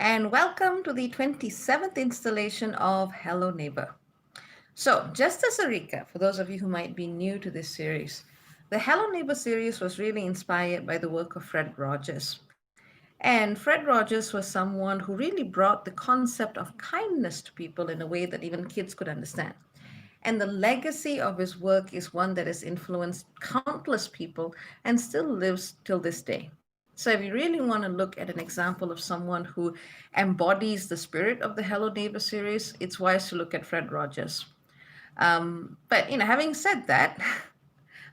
and welcome to the 27th installation of Hello Neighbor. So, just as a recap, for those of you who might be new to this series, the Hello Neighbor series was really inspired by the work of Fred Rogers. And Fred Rogers was someone who really brought the concept of kindness to people in a way that even kids could understand. And the legacy of his work is one that has influenced countless people and still lives till this day. So, if you really want to look at an example of someone who embodies the spirit of the Hello Neighbor series, it's wise to look at Fred Rogers. But having said that,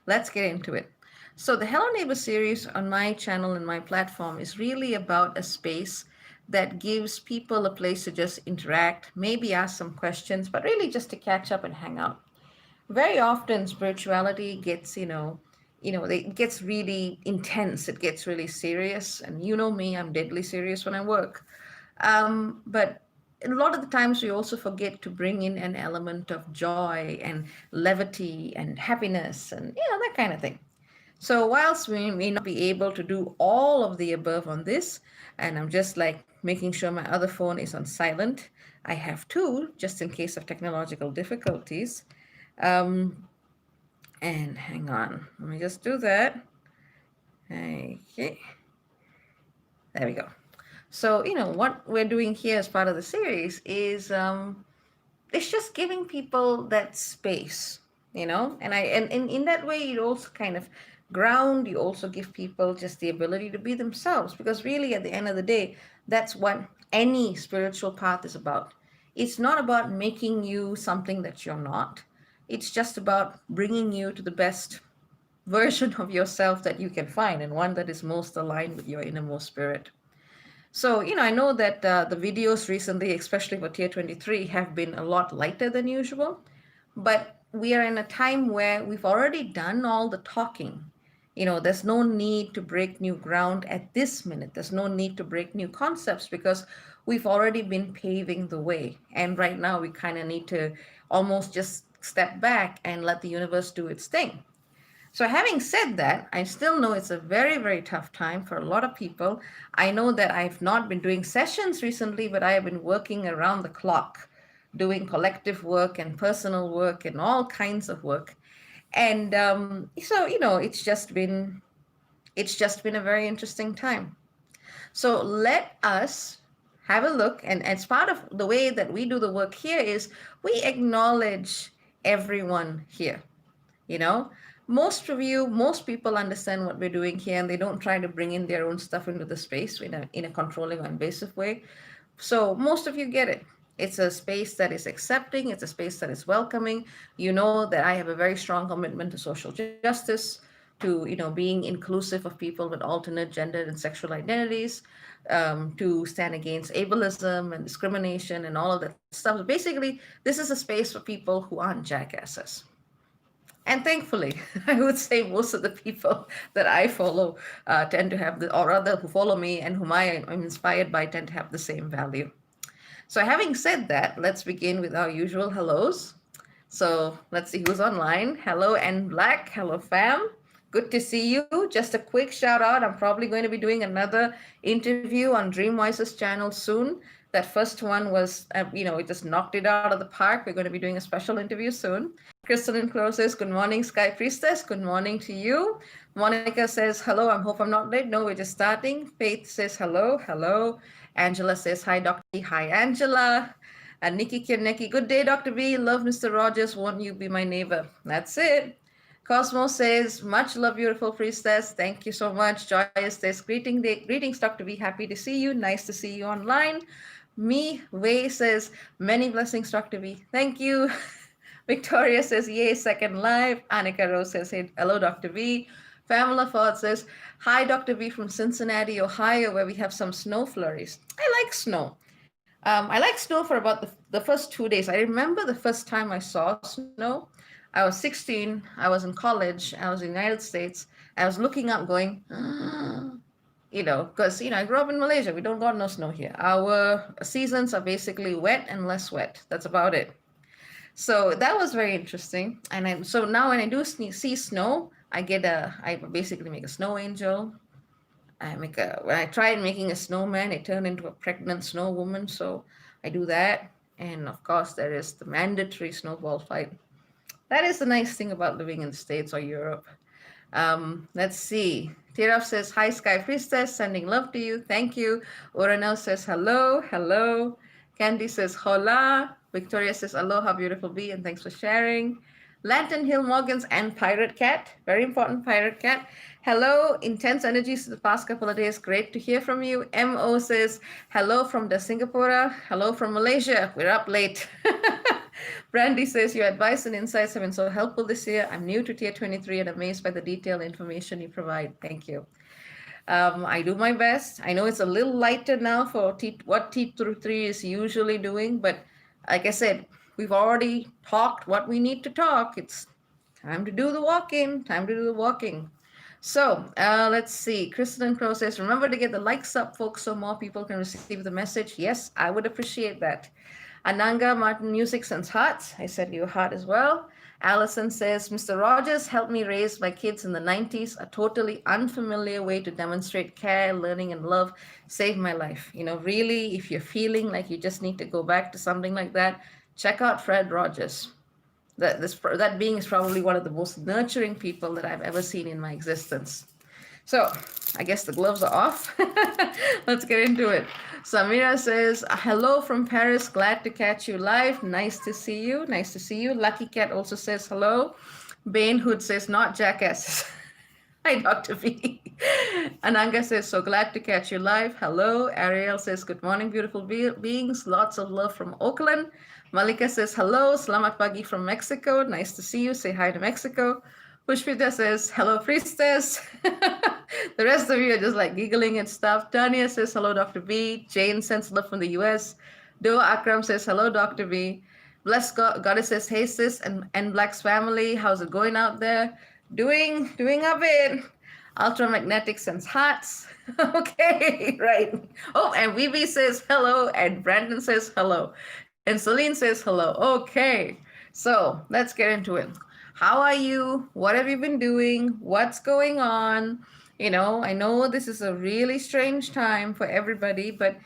let's get into it. So, the Hello Neighbor series on my channel and my platform is really about a space that gives people a place to just interact, maybe ask some questions, but really just to catch up and hang out. Very often, spirituality it gets really intense, it gets really serious. And you know me, I'm deadly serious when I work. But a lot of the times we also forget to bring in an element of joy and levity and happiness and that kind of thing. So whilst we may not be able to do all of the above on this, and I'm just like making sure my other phone is on silent, I have two just in case of technological difficulties. um and hang on, let me just do that. Okay, there we go. So what we're doing here as part of the series is it's just giving people that space, and in that way you also kind of ground, you also give people just the ability to be themselves, because really at the end of the day, that's what any spiritual path is about. It's not about making you something that you're not. It's just about bringing you to the best version of yourself that you can find, and one that is most aligned with your innermost spirit. So, I know that the videos recently, especially for Tier 23, have been a lot lighter than usual, but we are in a time where we've already done all the talking. There's no need to break new ground at this minute. There's no need to break new concepts because we've already been paving the way. And right now, we kind of need to almost just step back and let the universe do its thing. So, having said that, I still know it's a very, very tough time for a lot of people. I know that I've not been doing sessions recently, but I have been working around the clock, doing collective work and personal work and all kinds of work. And so, it's just been a very interesting time. So let us have a look. And as part of the way that we do the work here is we acknowledge everyone here. you know most people understand what we're doing here, and they don't try to bring in their own stuff into the space in a controlling or invasive way. So most of you get it. It's a space that is accepting, it's a space that is welcoming. You know that I have a very strong commitment to social justice, to being inclusive of people with alternate gender and sexual identities, to stand against ableism and discrimination and all of that stuff. Basically, this is a space for people who aren't jackasses. And thankfully, I would say most of the people that I follow tend to have or rather who follow me and whom I am inspired by, tend to have the same value. So having said that, let's begin with our usual hellos. So let's see who's online. Hello, and Black. Hello, fam. Good to see you. Just a quick shout out. I'm probably going to be doing another interview on Dreamwise's channel soon. That first one was, it just knocked it out of the park. We're going to be doing a special interview soon. Crystalline Crow says, good morning, Sky Priestess. Good morning to you. Monica says, hello, I hope I'm not late. No, we're just starting. Faith says, hello, hello. Angela says, hi, Dr. B. Hi, Angela. And Nikki Kirneki, good day, Dr. B. Love Mr. Rogers. Won't you be my neighbor? That's it. Cosmo says, much love, beautiful priestess. Thank you so much. Joyous says, greetings, Dr. B. Happy to see you. Nice to see you online. Me, Wei says, many blessings, Dr. B. Thank you. Victoria says, yay, second live. Annika Rose says, hey, hello, Dr. V. Pamela Ford says, hi, Dr. V from Cincinnati, Ohio, where we have some snow flurries. I like snow. I like snow for about the first 2 days. I remember the first time I saw snow. I was 16. I was in college. I was in the United States. I was looking up going, because, I grew up in Malaysia. We don't got no snow here. Our seasons are basically wet and less wet. That's about it. So that was very interesting. And so now when I do see snow, I basically make a snow angel. When I tried making a snowman, it turned into a pregnant snow woman. So I do that. And of course, there is the mandatory snowball fight. That is the nice thing about living in the States or Europe. Let's see. Tiraf says, Hi, Sky Priestess, sending love to you. Thank you. Oranel says, Hello, hello. Candy says, Hola. Victoria says, Aloha, beautiful bee, and thanks for sharing. Lantern Hill Morgans and Pirate Cat, very important Pirate Cat. Hello, intense energies the past couple of days. Great to hear from you. Mo says, Hello from the Singapore. Hello from Malaysia. We're up late. Brandy says, Your advice and insights have been so helpful this year. I'm new to Tier 23 and amazed by the detailed information you provide. Thank you. I do my best. I know it's a little lighter now for what T3 is usually doing, but like I said, we've already talked what we need to talk. It's time to do the walking. Time to do the walking. So let's see. Kristen Crow says, remember to get the likes up, folks, so more people can receive the message. Yes, I would appreciate that. Ananga Martin Music sends hearts. I said you a heart as well. Allison says, Mr. Rogers helped me raise my kids in the 90s. A totally unfamiliar way to demonstrate care, learning, and love saved my life. Really, if you're feeling like you just need to go back to something like that, check out Fred Rogers. That being is probably one of the most nurturing people that I've ever seen in my existence. So I guess the gloves are off. Let's get into it. Samira says, hello from Paris. Glad to catch you live. Nice to see you. Nice to see you. Lucky Cat also says hello. Bane Hood says, not jackasses. Hi, Dr. V. Ananga says, so glad to catch you live. Hello. Ariel says, good morning, beautiful beings. Lots of love from Oakland. Malika says, hello. Selamat pagi from Mexico. Nice to see you. Say hi to Mexico. Pushpita says, hello, priestess. The rest of you are just like giggling and stuff. Tanya says, hello, Dr. B. Jane sends love from the US. Doa Akram says, hello, Dr. B. Bless God, Goddess says, hey, sis, and Black's family. How's it going out there? Doing a bit. Ultramagnetic sends hearts. Okay, right. Oh, and Vivi says hello, and Brandon says hello. And Celine says hello. Okay, so let's get into it. How are you? What have you been doing? What's going on? I know this is a really strange time for everybody, but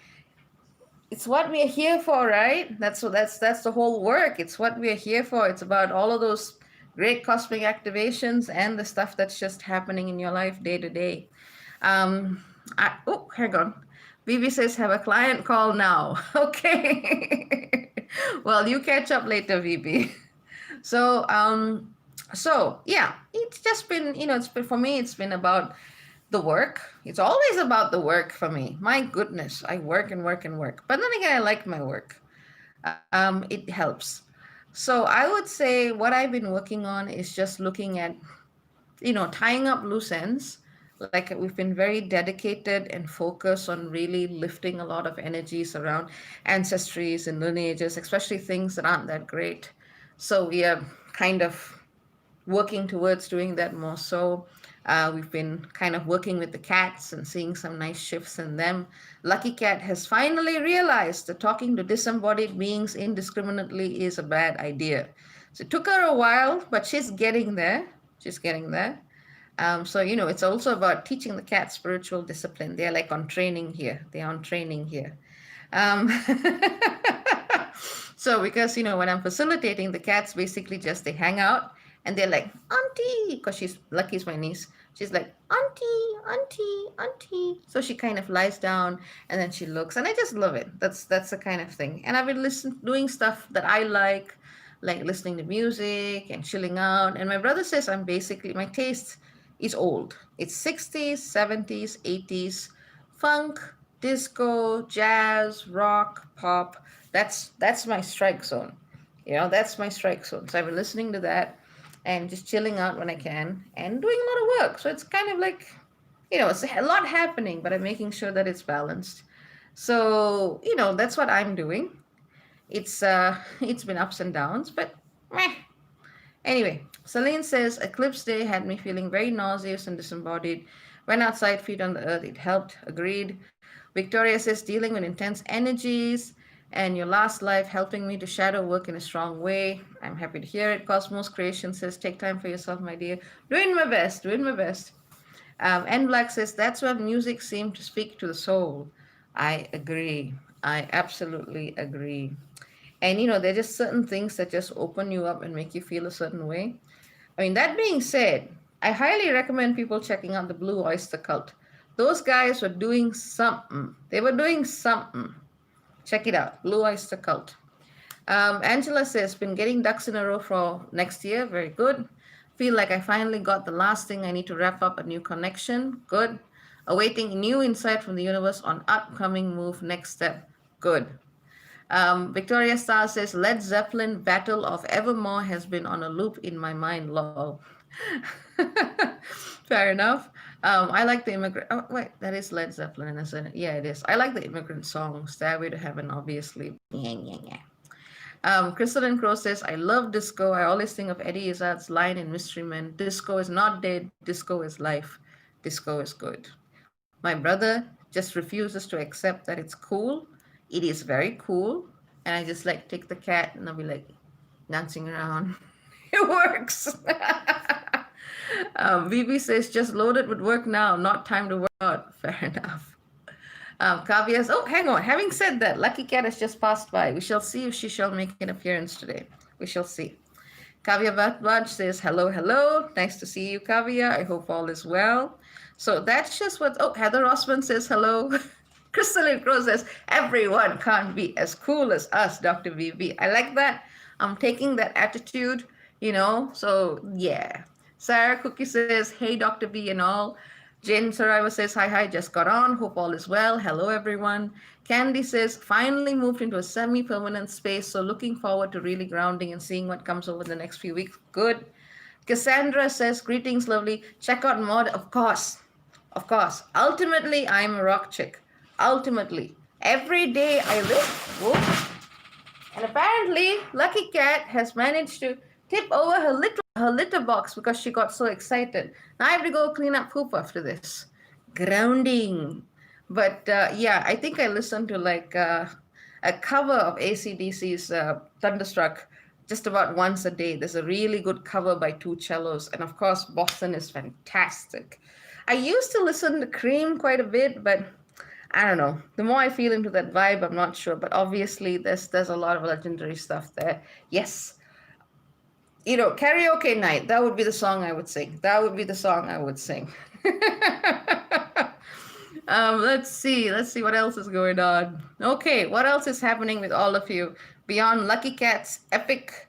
it's what we're here for, right? That's the whole work. It's what we're here for. It's about all of those great cosmic activations and the stuff that's just happening in your life day to day. Hang on. Vivi says, have a client call now. Okay. Well, you catch up later, Vivi. So, yeah, it's just been, for me, it's been about the work. It's always about the work for me. My goodness, I work and work and work. But then again, I like my work. It helps. So I would say what I've been working on is just looking at, tying up loose ends. Like we've been very dedicated and focused on really lifting a lot of energies around ancestries and lineages, especially things that aren't that great. So we are kind of working towards doing that more so. We've been kind of working with the cats and seeing some nice shifts in them. Lucky Cat has finally realized that talking to disembodied beings indiscriminately is a bad idea. So it took her a while, but she's getting there. She's getting there. So, it's also about teaching the cat spiritual discipline. They're like on training here. They're on training here. So because, when I'm facilitating, the cats basically they hang out and they're like, auntie, because Lucky's my niece. She's like, auntie, auntie, auntie. So she kind of lies down and then she looks, and I just love it. That's the kind of thing. And I've been doing stuff that I like listening to music and chilling out. And my brother says my taste is old. It's 60s, 70s, 80s, funk, disco, jazz, rock, pop. That's my strike zone. That's my strike zone. So I've been listening to that and just chilling out when I can and doing a lot of work. So it's kind of like, it's a lot happening, but I'm making sure that it's balanced. So, that's what I'm doing. It's been ups and downs, but meh. Anyway, Celine says, Eclipse Day had me feeling very nauseous and disembodied. Went outside, feet on the earth. It helped. Agreed. Victoria says, dealing with intense energies and your last life helping me to shadow work in a strong way. I'm happy to hear it. Cosmos Creation says, take time for yourself, my dear. Doing my best. N Black says that's when music seemed to speak to the soul. I agree. I absolutely agree. And there are just certain things that just open you up and make you feel a certain way. I mean, that being said, I highly recommend people checking out the Blue Oyster Cult. Those guys were doing something. They were doing something. Check it out, Blue Oyster Cult. Angela says, been getting ducks in a row for next year. Very good. Feel like I finally got the last thing I need to wrap up a new connection. Good. Awaiting new insight from the universe on upcoming move next step. Good. Victoria Star says, Led Zeppelin Battle of Evermore has been on a loop in my mind, lol. Fair enough. I like the immigrant. Oh, wait, that is Led Zeppelin, isn't it? Yeah, it is. I like the immigrant song, Stairway to Heaven, obviously. Yeah, yeah, yeah. Crystalline Crow says, I love disco. I always think of Eddie Izzard's line in Mystery Men, disco is not dead, disco is life, disco is good. My brother just refuses to accept that it's cool. It is very cool. And I just like take the cat and I'll be like dancing around. It works. VB says, just loaded with work now, not time to work out. Fair enough. Kavia's, oh, hang on. Having said that, Lucky Cat has just passed by. We shall see if she shall make an appearance today. We shall see. Kavya Bhatvaj says, hello, hello. Nice to see you, Kavya. I hope all is well. So that's just what, oh, Heather Osman says, hello. Crystalline Crow says, everyone can't be as cool as us, Dr. VB. I like that. I'm taking that attitude, so yeah. Sarah Cookie says, hey, Dr. V and all. Jane Saraiva says, hi, just got on. Hope all is well. Hello, everyone. Candy says, finally moved into a semi-permanent space, so looking forward to really grounding and seeing what comes over the next few weeks. Good. Cassandra says, greetings, lovely. Check out mod, of course. Of course. Ultimately, I'm a rock chick. Ultimately. Every day I live. Whoop. And apparently, Lucky Cat has managed to tip over her litter box because she got so excited. Now I have to go clean up poop after this. Grounding. But yeah, I think I listened to like a cover of AC/DC's Thunderstruck just about once a day. There's a really good cover by two cellos. And of course, Boston is fantastic. I used to listen to Cream quite a bit, but I don't know. The more I feel into that vibe, I'm not sure. But obviously, there's a lot of legendary stuff there. Yes. Karaoke night. That would be the song I would sing. That would be the song I would sing. Let's see what else is going on. Okay, what else is happening with all of you beyond Lucky Cat's epic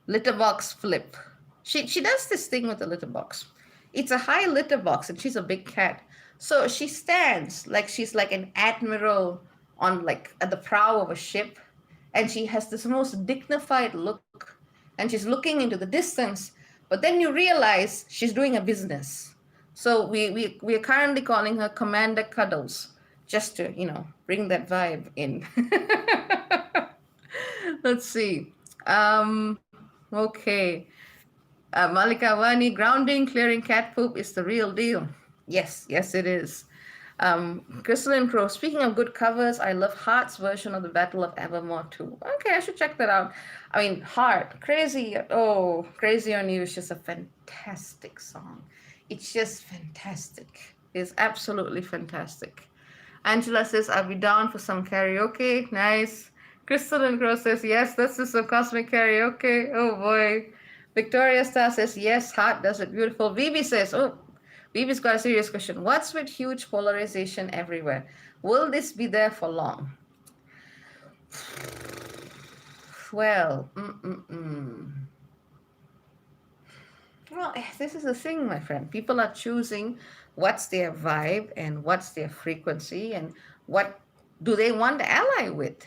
litter box flip? She does this thing with the litter box. It's a high litter box, and she's a big cat. So she stands like she's like an admiral on like at the prow of a ship, and she has this most dignified look, and she's looking into the distance. But then you realize she's doing a business. So we are currently calling her Commander Cuddles, just to bring that vibe in. Let's see. Okay. Malika Wani, grounding, clearing cat poop is the real deal. Yes, it is. Crystalline Crow, speaking of good covers, I love Heart's version of the Battle of Evermore too. Okay, I should check that out. I mean, Heart, Crazy on You is just a fantastic song. It's just fantastic. It's absolutely fantastic. Angela says, I'll be down for some karaoke. Nice. Crystalline Crow says, yes, let's do some cosmic karaoke. Oh boy. Victoria Star says, yes, Heart does it beautiful. Vivi says, Vivi's got a serious question. What's with huge polarization everywhere? Will this be there for long? Well, Well, this is the thing, my friend. People are choosing what's their vibe and what's their frequency and what do they want to ally with,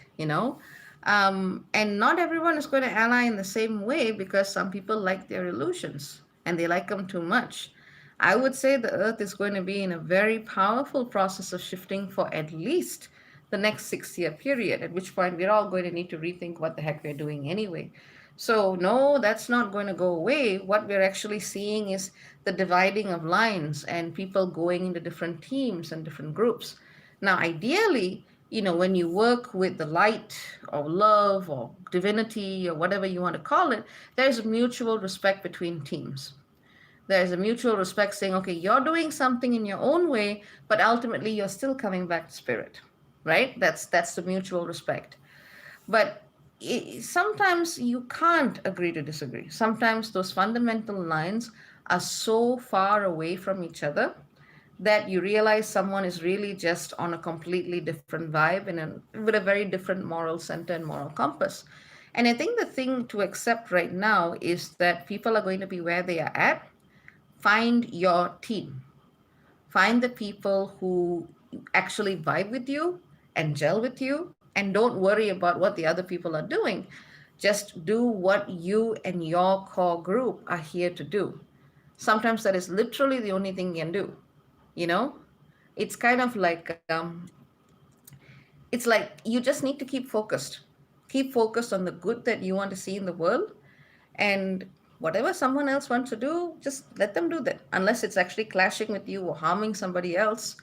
And not everyone is going to ally in the same way because some people like their illusions and they like them too much. I would say the Earth is going to be in a very powerful process of shifting for at least the next 6-year period, at which point we're all going to need to rethink what the heck we're doing anyway. So, no, that's not going to go away. What we're actually seeing is the dividing of lines and people going into different teams and different groups. Now, ideally, when you work with the light or love or divinity or whatever you want to call it, there's mutual respect between teams. There's a mutual respect saying, okay, you're doing something in your own way, but ultimately you're still coming back to spirit, right? That's the mutual respect. But sometimes you can't agree to disagree. Sometimes those fundamental lines are so far away from each other that you realize someone is really just on a completely different vibe and with a very different moral center and moral compass. And I think the thing to accept right now is that people are going to be where they are at. Find your team. Find the people who actually vibe with you and gel with you, and don't worry about what the other people are doing. Just do what you and your core group are here to do. Sometimes that is literally the only thing you can do, you know? It's kind of like it's like you just need to keep focused. Keep focused on the good that you want to see in the world, and whatever someone else wants to do, just let them do that. Unless it's actually clashing with you or harming somebody else,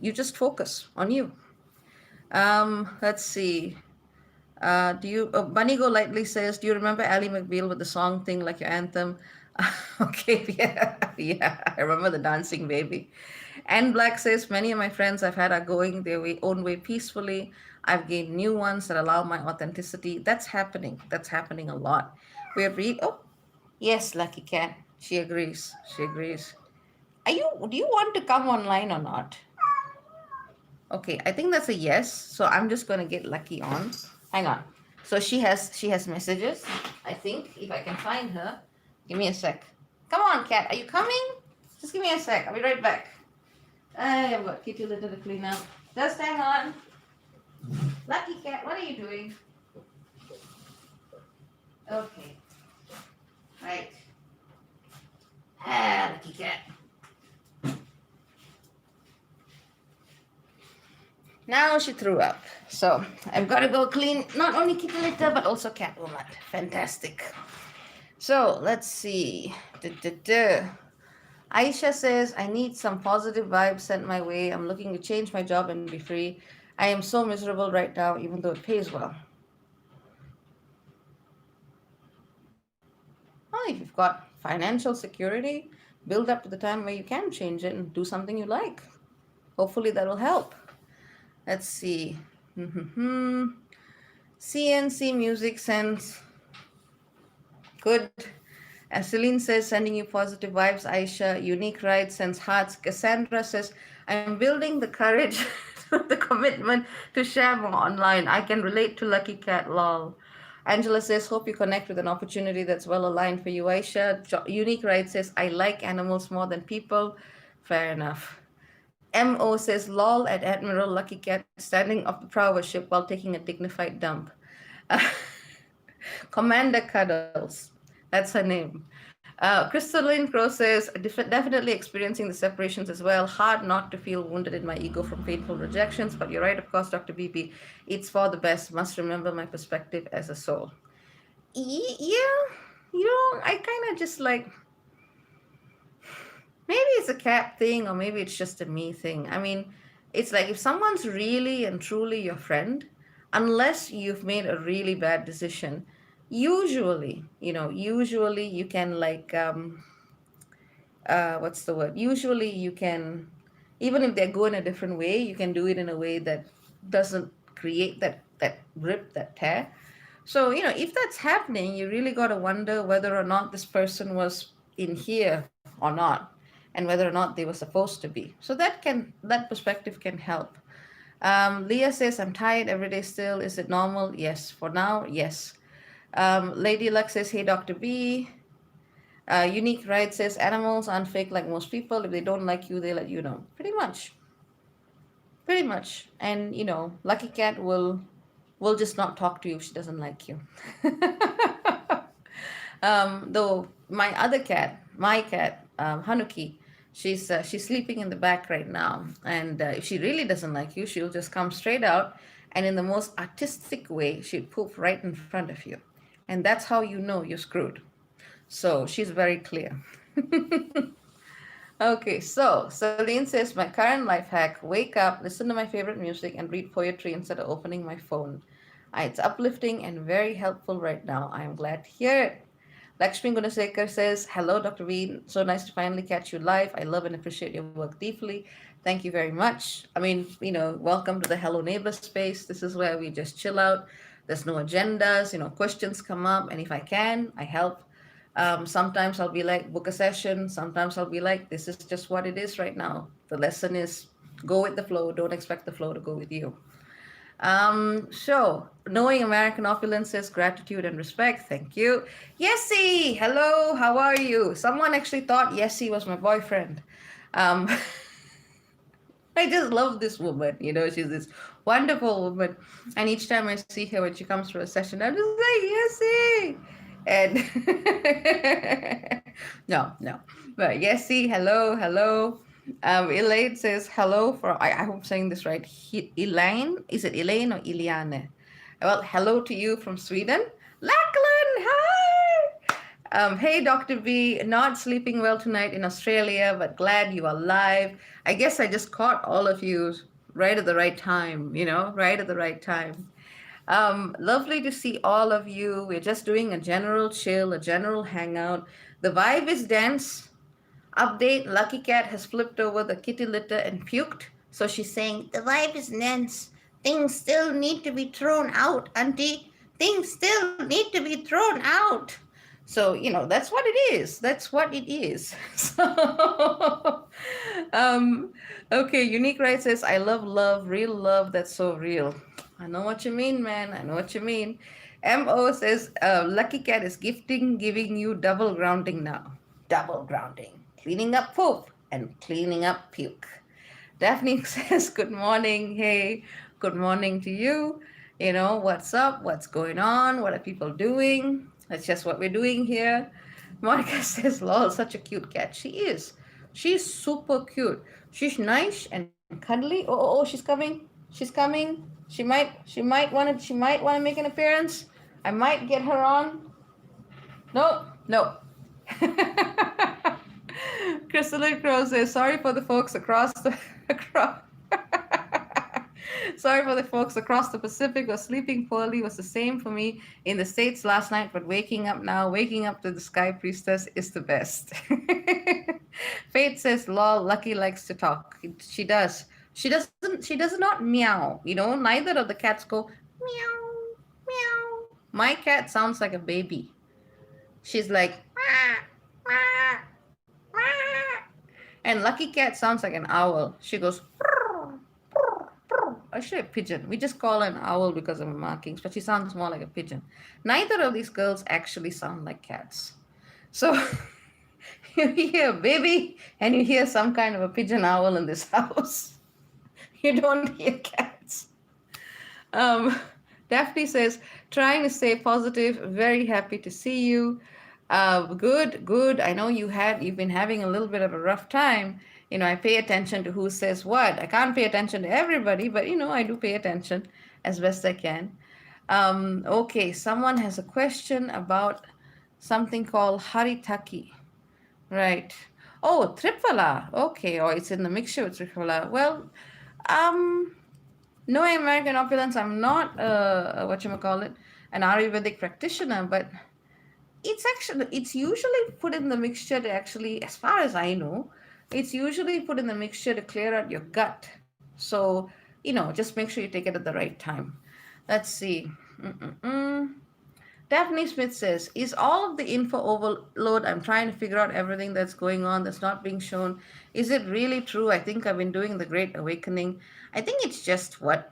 you just focus on you. Let's see. Do you? Bunny Go Lightly says, "Do you remember Ally McBeal with the song thing like your anthem?" Okay, yeah, yeah. I remember the dancing baby. And Black says, "Many of my friends I've had are going their own way peacefully. I've gained new ones that allow my authenticity." That's happening. That's happening a lot. We're read. Oh, yes, Lucky Cat. She agrees. She agrees. Are you? Do you want to come online or not? Okay, I think that's a yes. So I'm just gonna get Lucky on. Hang on. So she has messages. I think if I can find her, give me a sec. Come on, cat. Are you coming? Just give me a sec. I'll be right back. I've got kitty litter to clean up. Just hang on. Lucky cat, what are you doing? Okay. Right. Ah, lucky cat. Now she threw up. So I've got to go clean not only kitty litter but also cat vomit. Fantastic. So let's see. Duh. Aisha says, I need some positive vibes sent my way. I'm looking to change my job and be free. I am so miserable right now, even though it pays well. Well, if you've got financial security, build up to the time where you can change it and do something you like. Hopefully that will help. Let's see. CNC Music sends good. As Celine says, sending you positive vibes. Aisha, Unique Ride sends hearts. Cassandra says, I'm building the courage, the commitment to share more online. I can relate to Lucky Cat, lol. Angela says, hope you connect with an opportunity that's well aligned for you. Aisha, Unique Ride says, I like animals more than people. Fair enough. MO says, lol at Admiral Lucky Cat standing off the prow of a ship while taking a dignified dump. Commander Cuddles. That's her name. Crystalline Crow says, definitely experiencing the separations as well. Hard not to feel wounded in my ego from painful rejections, but you're right, of course, Dr. BP. It's for the best. Must remember my perspective as a soul. Yeah, I kind of just like, maybe it's a cap thing or maybe it's just a me thing. I mean, it's like if someone's really and truly your friend, unless you've made a really bad decision, usually you can like what's the word? Usually you can, even if they're going a different way, you can do it in a way that doesn't create that rip, that tear. So, if that's happening, you really got to wonder whether or not this person was in here or not, and whether or not they were supposed to be. So that perspective can help. Leah says, I'm tired every day still. Is it normal? Yes. For now, yes. Lady Luck says, hey, Dr. B. Unique Right says, animals aren't fake like most people. If they don't like you, they let you know. Pretty much. Pretty much. And, Lucky Cat will just not talk to you if she doesn't like you. Though my cat, Hanuki, she's sleeping in the back right now, and if she really doesn't like you, she'll just come straight out, and in the most artistic way, she'd poop right in front of you, and that's how you know you're screwed. So she's very clear. Okay, so Celine says, my current life hack, wake up, listen to my favorite music, and read poetry instead of opening my phone. It's uplifting and very helpful right now. I'm glad to hear it. Lakshmi Gunasekar says, hello, Dr. V. So nice to finally catch you live. I love and appreciate your work deeply. Thank you very much. I mean, welcome to the Hello Neighbor space. This is where we just chill out. There's no agendas, questions come up. And if I can, I help. Sometimes I'll be like, book a session. Sometimes I'll be like, this is just what it is right now. The lesson is go with the flow. Don't expect the flow to go with you. So, knowing American opulence says gratitude and respect. Thank you. Yessie, hello, how are you? Someone actually thought Yessie was my boyfriend. Um, I just love this woman. She's this wonderful woman. And each time I see her when she comes for a session, I'm just like, Yessie. And no, no. But Yessie, hello, hello. Elaine says hello for, I hope I'm saying this right. Elaine? Is it Elaine or Iliane? Well, hello to you from Sweden. Lachlan, hi! Hey, Dr. V, not sleeping well tonight in Australia, but glad you are live. I guess I just caught all of you right at the right time, right at the right time. Lovely to see all of you. We're just doing a general chill, a general hangout. The vibe is dense. Update, Lucky Cat has flipped over the kitty litter and puked. So she's saying, the vibe is dense. Things still need to be thrown out, Auntie. Things still need to be thrown out. So, that's what it is. That's what it is. So, um, okay, Unique Right says, I love love, real love that's so real. I know what you mean, man. I know what you mean. MO says, Lucky Cat is giving you double grounding now. Double grounding. Cleaning up poop and cleaning up puke. Daphne says, good morning. Hey, good morning to you. What's up? What's going on? What are people doing? That's just what we're doing here. Monica says, lol, such a cute cat. She is. She's super cute. She's nice and cuddly. Oh, she's coming. She's coming. She might want to make an appearance. I might get her on. No, no. Crystalline Crow says, sorry for the folks across the across sorry for the folks across the Pacific, or sleeping poorly was the same for me in the States last night, but waking up now, waking up to the Sky Priestess is the best. Faith says, lol, Lucky likes to talk. She does. She does not meow, neither of the cats go meow, meow. My cat sounds like a baby. She's like, wah, wah, wah. And Lucky Cat sounds like an owl. She goes, purr, purr, purr. Actually a pigeon. We just call her an owl because of her markings, but she sounds more like a pigeon. Neither of these girls actually sound like cats. So you hear a baby and you hear some kind of a pigeon owl in this house. You don't hear cats. Um, Daphne says, trying to stay positive. Very happy to see you. Good, good. I know you've been having a little bit of a rough time. I pay attention to who says what. I can't pay attention to everybody, but I do pay attention as best I can. Okay, someone has a question about something called haritaki. Right. Oh, triphala. Okay, or it's in the mixture with triphala. Well, um, no American opulence. I'm not what you call it, an Ayurvedic practitioner, but it's usually put in the mixture to actually, as far as I know, it's usually put in the mixture to clear out your gut. So just make sure you take it at the right time. Let's see. Mm-mm-mm. Daphne Smith says, is all of the info overload? I'm trying to figure out everything that's going on that's not being shown. Is it really true? I think I've been doing the Great Awakening. I think it's just what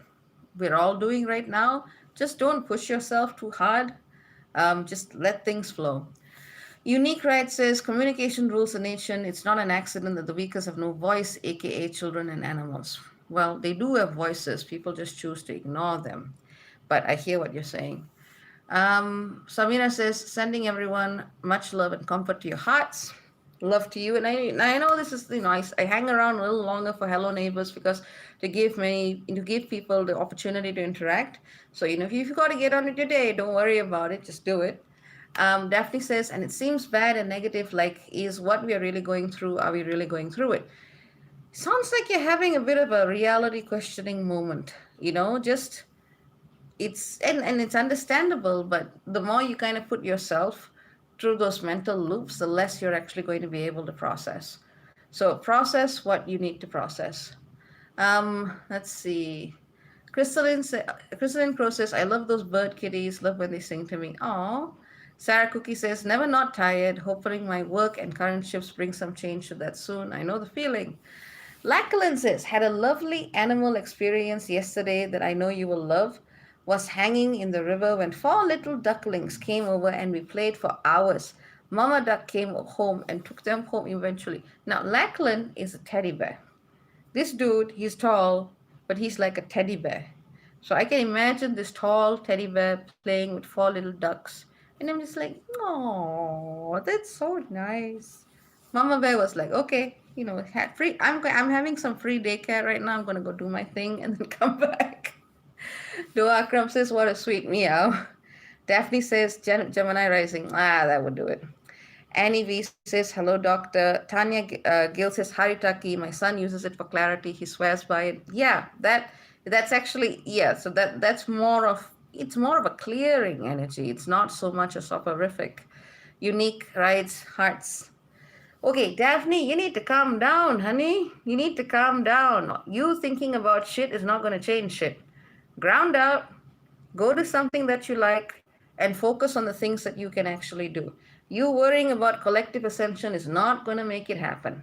we're all doing right now. Just don't push yourself too hard. Just let things flow. Unique Right says, communication rules the nation. It's not an accident that the weakest have no voice, aka children and animals. Well, they do have voices. People just choose to ignore them. But I hear what you're saying. Samina says, sending everyone much love and comfort to your hearts. Love to you. And I know this is, I hang around a little longer for Hello Neighbors because to give people the opportunity to interact. So, if you've got to get on it today, don't worry about it. Just do it. Daphne says, and it seems bad and negative, like, is what we are really going through, are we really going through it? Sounds like you're having a bit of a reality questioning moment, just it's and it's understandable, but the more you kind of put yourself through those mental loops, the less you're actually going to be able to process. So process what you need to process. Let's see. Crystalline Crow says, I love those bird kitties. Love when they sing to me. Aw. Sarah Cookie says, never not tired. Hopefully my work and current shifts bring some change to that soon. I know the feeling. Lachlan says, had a lovely animal experience yesterday that I know you will love. Was hanging in the river when four little ducklings came over and we played for hours. Mama duck came home and took them home eventually. Now, Lachlan is a teddy bear. This dude, he's tall, but he's like a teddy bear. So I can imagine this tall teddy bear playing with four little ducks. And I'm just like, oh, that's so nice. Mama bear was like, okay, had free. I'm having some free daycare right now. I'm gonna go do my thing and then come back. Doa Akram says, what a sweet meow. Daphne says, Gemini rising. Ah, that would do it. Annie V says, hello, doctor. Tanya Gill says, Haritaki. My son uses it for clarity. He swears by it. Yeah, that's actually, yeah. So it's more of a clearing energy. It's not so much a soporific. Unique writes hearts. Okay, Daphne, you need to calm down, honey. You need to calm down. You thinking about shit is not going to change shit. Ground out, go to something that you like, and focus on the things that you can actually do. You worrying about collective ascension is not going to make it happen.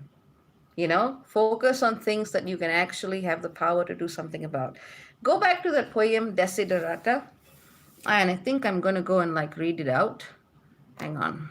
Focus on things that you can actually have the power to do something about. Go back to that poem, Desiderata, and I think I'm going to go and read it out. Hang on.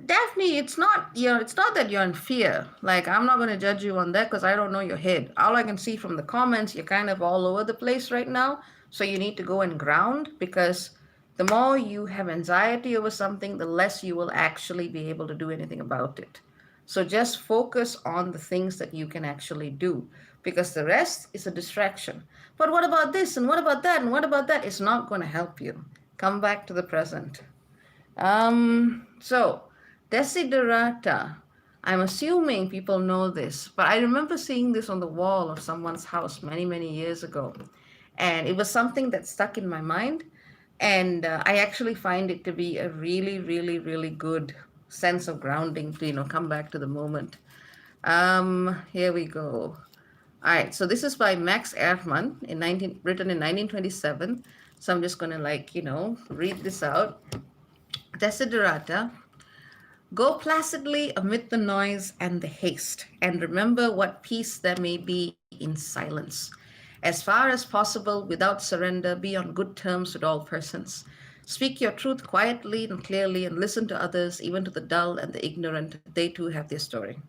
Daphne, it's not that you're in fear. I'm not going to judge you on that because I don't know your head. All I can see from the comments, you're kind of all over the place right now. So you need to go and ground, because the more you have anxiety over something, the less you will actually be able to do anything about it. So just focus on the things that you can actually do, because the rest is a distraction. But what about this and what about that and what about that? It's not going to help you. Come back to the present. So Desiderata. I'm assuming people know this, but I remember seeing this on the wall of someone's house many, many years ago. And it was something that stuck in my mind. And I actually find it to be a really, really, really good sense of grounding to, come back to the moment. Here we go. All right, so this is by Max Ehrmann, written in 1927. So I'm just going to read this out. Desiderata. Go placidly amid the noise and the haste, and remember what peace there may be in silence. As far as possible, without surrender, be on good terms with all persons. Speak your truth quietly and clearly, and listen to others, even to the dull and the ignorant. They too have their story.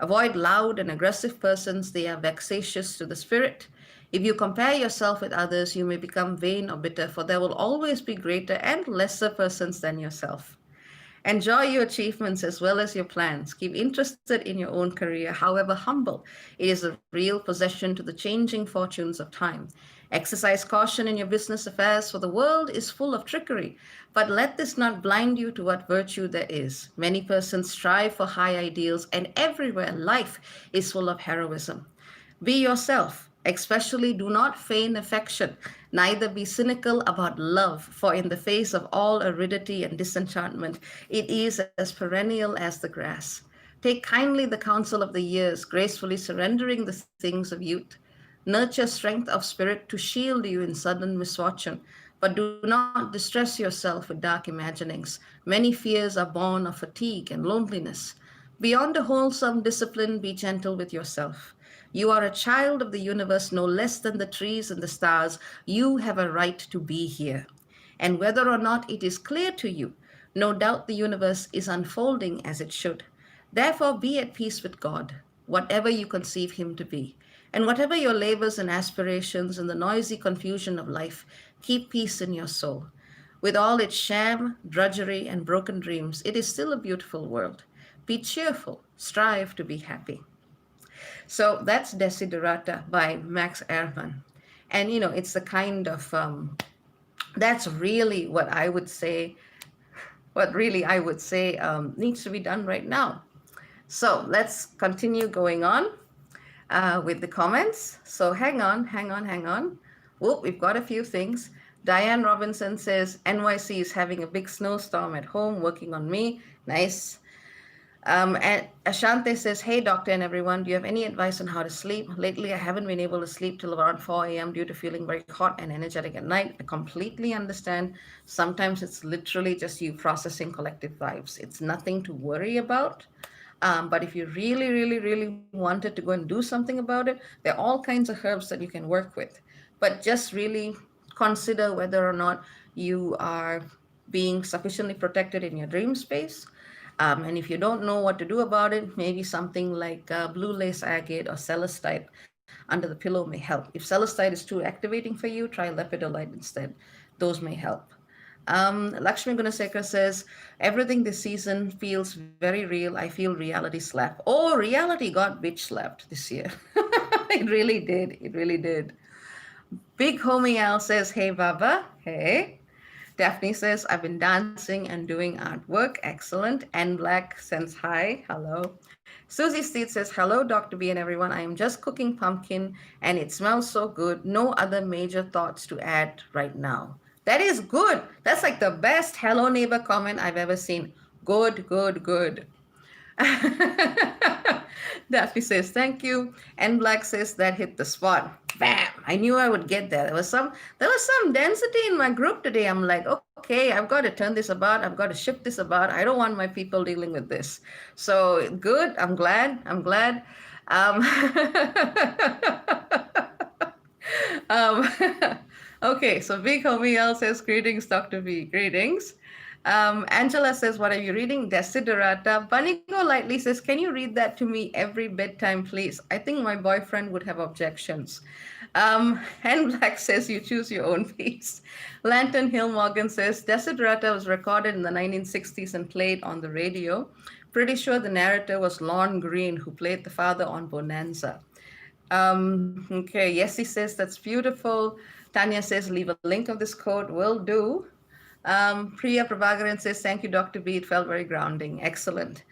Avoid loud and aggressive persons, they are vexatious to the spirit. If you compare yourself with others, you may become vain or bitter, for there will always be greater and lesser persons than yourself. Enjoy your achievements as well as your plans. Keep interested in your own career, however humble. It is a real possession to the changing fortunes of time. Exercise caution in your business affairs, for the world is full of trickery. But let this not blind you to what virtue there is. Many persons strive for high ideals, and everywhere life is full of heroism. Be yourself. Especially do not feign affection, neither be cynical about love, for in the face of all aridity and disenchantment, it is as perennial as the grass. Take kindly the counsel of the years, gracefully surrendering the things of youth. Nurture strength of spirit to shield you in sudden misfortune, but do not distress yourself with dark imaginings. Many fears are born of fatigue and loneliness. Beyond a wholesome discipline, be gentle with yourself. You are a child of the universe no less than the trees and the stars. You have a right to be here. And whether or not it is clear to you, no doubt the universe is unfolding as it should. Therefore, be at peace with God, whatever you conceive Him to be. And whatever your labors and aspirations in the noisy confusion of life, keep peace in your soul. With all its sham, drudgery, and broken dreams, it is still a beautiful world. Be cheerful, strive to be happy. So that's Desiderata by Max Ehrmann. And, it's the kind of, that's really what I would say needs to be done right now. So let's continue going on with the comments. So hang on. Whoop, we've got a few things. Diane Robinson says NYC is having a big snowstorm at home, working on me. Nice. And Ashante says, "Hey, doctor and everyone, do you have any advice on how to sleep? Lately, I haven't been able to sleep till around 4 a.m. due to feeling very hot and energetic at night. I completely understand. Sometimes it's literally just you processing collective vibes. It's nothing to worry about. But if you really, really, really wanted to go and do something about it, there are all kinds of herbs that you can work with. But just really consider whether or not you are being sufficiently protected in your dream space. And if you don't know what to do about it, maybe something like blue lace agate or celestite under the pillow may help. If celestite is too activating for you, try lepidolite instead. Those may help. Lakshmi Gunasekar says, everything this season feels very real. I feel reality slap. Oh, reality got bitch slapped this year. It really did. It really did. Big Homie Al says, hey, Baba. Hey. Daphne says, I've been dancing and doing artwork. Excellent. And Black sends hi. Hello. Susie Steed says, hello, Dr. B and everyone. I am just cooking pumpkin and it smells so good. No other major thoughts to add right now. That is good. That's like the best Hello Neighbor comment I've ever seen. Good, good, good. Daphne says, thank you. And Black says, that hit the spot. Bam! I knew I would get there. There was some density in my group today. I'm like, okay, I've got to turn this about. I've got to shift this about. I don't want my people dealing with this. So good. I'm glad. I'm glad. Um, um, okay, so Big Homie L says, greetings, Dr. V. Greetings. Angela says, what are you reading? Desiderata. Bunny Go Lightly says, can you read that to me every bedtime, please? I think my boyfriend would have objections. And Black says, you choose your own piece. Lantern Hill Morgan says, Desiderata was recorded in the 1960s and played on the radio. Pretty sure the narrator was Lon Green, who played the father on Bonanza. Okay, Yessie says, that's beautiful. Tanya says, leave a link of this quote. Will do. Priya Prabhakaran says, thank you, Dr. B. It felt very grounding. Excellent.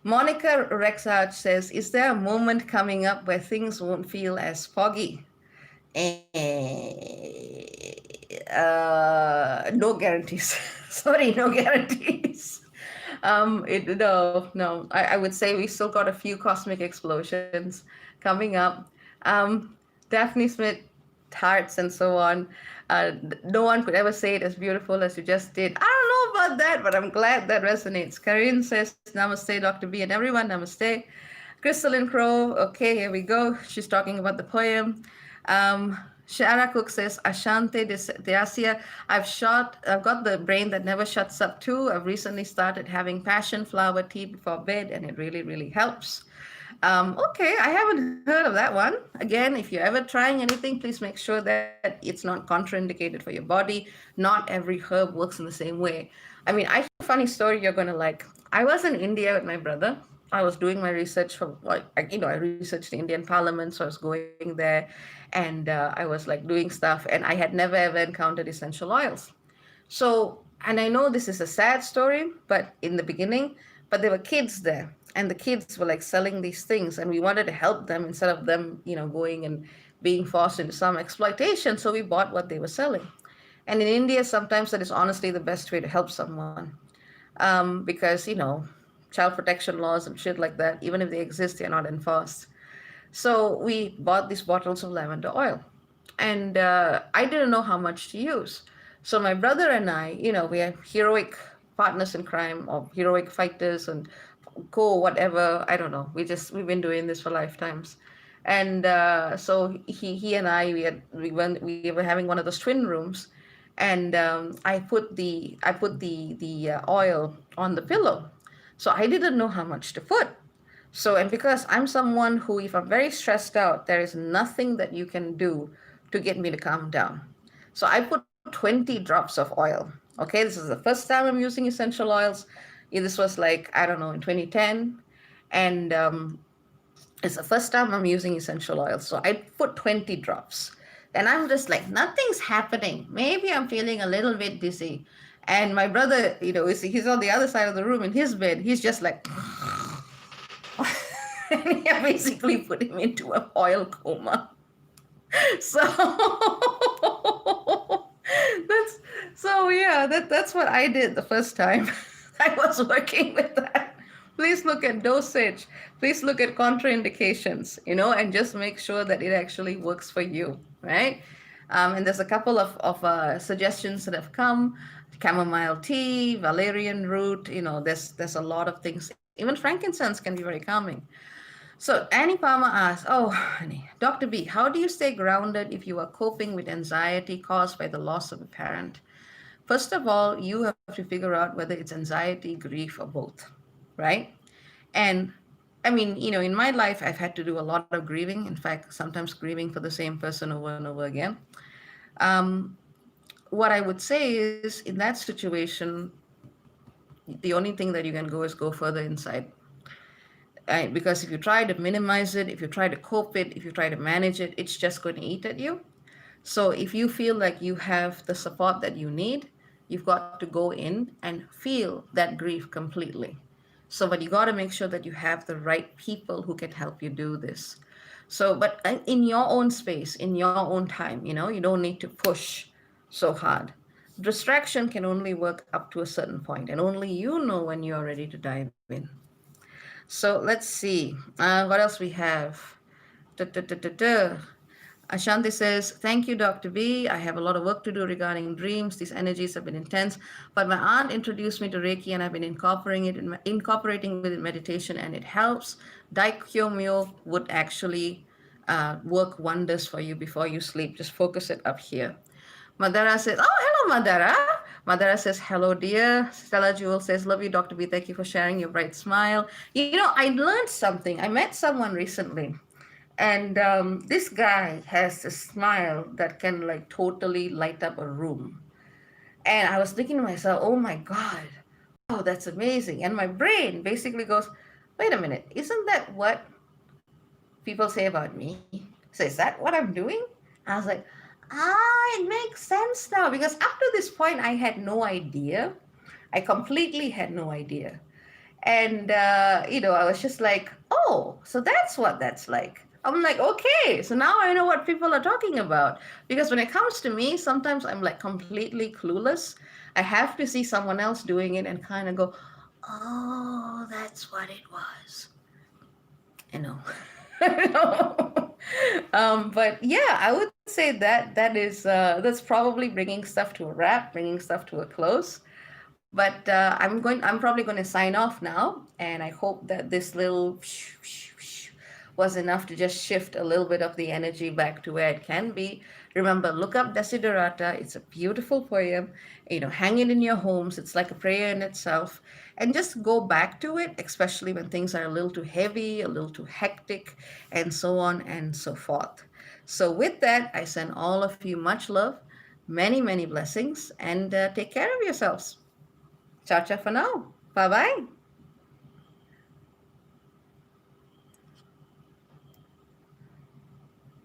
Monica Rexarch says, is there a moment coming up where things won't feel as foggy? No guarantees. Sorry, no guarantees. No. I would say we still got a few cosmic explosions coming up. Daphne Smith, hearts and so on. No one could ever say it as beautiful as you just did. I don't know about that, but I'm glad that resonates. Karin says, namaste, Dr. B, and everyone, namaste. Crystalline Crow, okay, here we go. She's talking about the poem. Shara Cook says, Ashante Deasia, I've got the brain that never shuts up too. I've recently started having passion flower tea before bed, and it really, really helps. Okay, I haven't heard of that one. Again, if you're ever trying anything, please make sure that it's not contraindicated for your body. Not every herb works in the same way. I mean, I have a funny story you're going to like. I was in India with my brother. I was doing my research for, I researched the Indian Parliament, so I was going there, and I was like doing stuff, and I had never ever encountered essential oils. So, and I know this is a sad story, but in the beginning, but there were kids there, and the kids were like selling these things, and we wanted to help them instead of them, going and being forced into some exploitation. So we bought what they were selling. And in India, sometimes that is honestly the best way to help someone, because child protection laws and shit like that, even if they exist, they're not enforced. So we bought these bottles of lavender oil, and I didn't know how much to use. So my brother and I, we are heroic partners in crime or heroic fighters and whatever. I don't know. We've been doing this for lifetimes, and so he and I we were having one of those twin rooms, and I put the oil on the pillow, so I didn't know how much to put. So, and because I'm someone who, if I'm very stressed out, there is nothing that you can do to get me to calm down. So I put 20 drops of oil. Okay, this is the first time I'm using essential oils. This was like, I don't know, in 2010. And it's the first time I'm using essential oils. So I put 20 drops. And I'm just like, nothing's happening. Maybe I'm feeling a little bit dizzy. And my brother, he's on the other side of the room in his bed. He's just like, and I basically put him into an oil coma. So the So yeah, that's what I did the first time I was working with that. Please look at dosage. Please look at contraindications, and just make sure that it actually works for you, right? And there's a couple of suggestions that have come: chamomile tea, valerian root. There's a lot of things. Even frankincense can be very calming. So Annie Palmer asks, "Oh, honey, Dr. B, how do you stay grounded if you are coping with anxiety caused by the loss of a parent?" First of all, you have to figure out whether it's anxiety, grief, or both, right? And I mean, in my life, I've had to do a lot of grieving. In fact, sometimes grieving for the same person over and over again. Um, what I would say is, in that situation, the only thing that you can go is go further inside. Because if you try to minimize it, if you try to cope it, if you try to manage it, it's just going to eat at you. So if you feel like you have the support that you need, you've got to go in and feel that grief completely. But you got to make sure that you have the right people who can help you do this. But in your own space, in your own time, you don't need to push so hard. Distraction can only work up to a certain point, and only you know when you're ready to dive in. So let's see. What else we have? Da, da, da, da, da. Ashanti says, "Thank you, Dr. B. I have a lot of work to do regarding dreams. These energies have been intense, but my aunt introduced me to Reiki and I've been incorporating it in meditation and it helps. Daikyo would actually work wonders for you before you sleep. Just focus it up here." Madara says, "Oh, hello, Madara." Madara says, "Hello, dear." Stella Jewel says, "Love you, Dr. B. Thank you for sharing your bright smile." I learned something. I met someone recently, and this guy has a smile that can like totally light up a room. And I was thinking to myself, oh my God, wow, that's amazing. And my brain basically goes, wait a minute, isn't that what people say about me? So is that what I'm doing? I was like, it makes sense now. Because up to this point, I had no idea. I completely had no idea. And, I was just like, oh, so that's what that's like. I'm like, okay, so now I know what people are talking about. Because when it comes to me, sometimes I'm like completely clueless. I have to see someone else doing it and kind of go, oh, that's what it was. You know. But yeah, I would say that's probably bringing stuff to a wrap, bringing stuff to a close. But I'm probably going to sign off now, and I hope that this little was enough to just shift a little bit of the energy back to where it can be. Remember, look up Desiderata. It's a beautiful poem. Hang it in your homes. It's like a prayer in itself. And just go back to it, especially when things are a little too heavy, a little too hectic, and so on and so forth. So, with that, I send all of you much love, many, many blessings, and take care of yourselves. Ciao, ciao for now. Bye bye.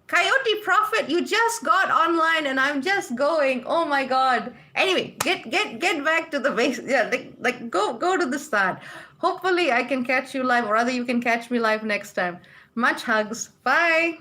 Coyote Prophet, you just got online and I'm just going. Oh my God. Anyway, get back to the base. Yeah, like go to the start. Hopefully I can catch you live, or rather you can catch me live next time. Much hugs. Bye.